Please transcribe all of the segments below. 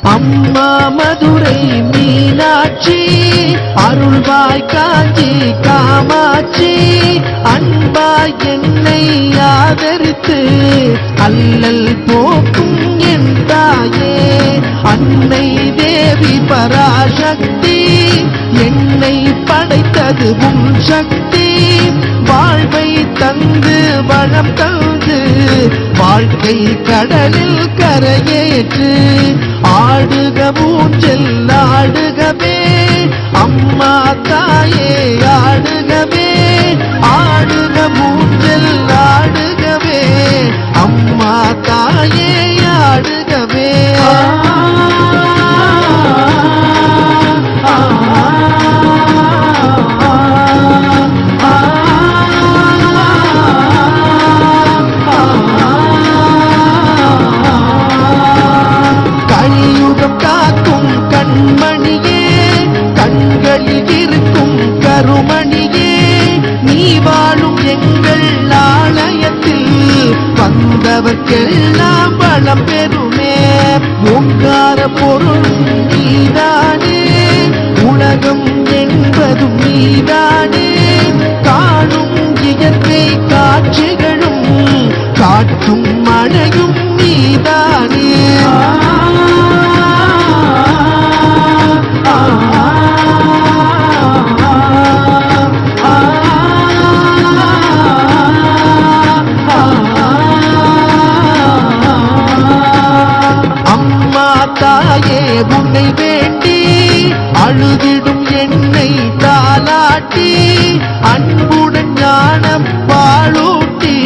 அம்மா மதுரை மீனாட்சி, அருள்வாய் காஞ்சி காமாட்சி, அன்பாய் என்னை ஆதரித்து அல்லல் போக்கும் என் தாயே. அன்னை தேவி பராசக்தி, என்னை படைத்தது உன் சக்தி. வாழ்வை தந்து வளம் தந்து வாழ்க்கை கடலில் கரையேற்று, ஆடுக ஊஞ்சல் ஆடுகவே அம்மா தாயே ஆடுகவே, ஆடுக ஊஞ்சல் ஆடுகவே அம்மா தாயே ஆடுகவே. கலியுகம் காக்கும் கண்மணியே, கண்களில் இருக்கும் கருமணியே, நீ வாழும் எங்கள் ஆலயத்தில் வந்தவர்க்கெல்லாம் வளம் பெறுமே. ஓங்கார பொருள் நீதானே, உலகம் என்பதும் நீதானே, காணும் இயற்கை காட்சிகளும் காட்டும் மழையும் நீதானே. அம்மா தாயே உன்னை வேண்டி அழுதிடும் என்னை தாலாட்டி, அன்புடன் ஞானம் பாலூட்டி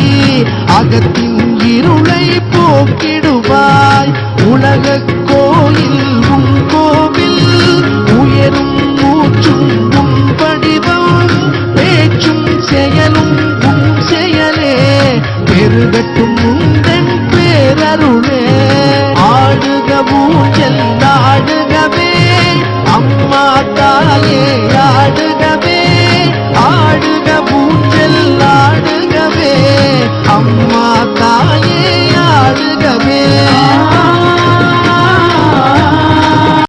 அகத்தின் இருளை போக்கிடுவாய். உலக கோயில் உன் கோவில், உயரும் மூச்சும் உன் வடிவம், பேச்சும் செயலும் உன் செயலே, பெருகட்டும் உந்தன் பேரருளே. ஆடுக ஊஞ்சல் ஆடுகவே அம்மா தாயே ஆடு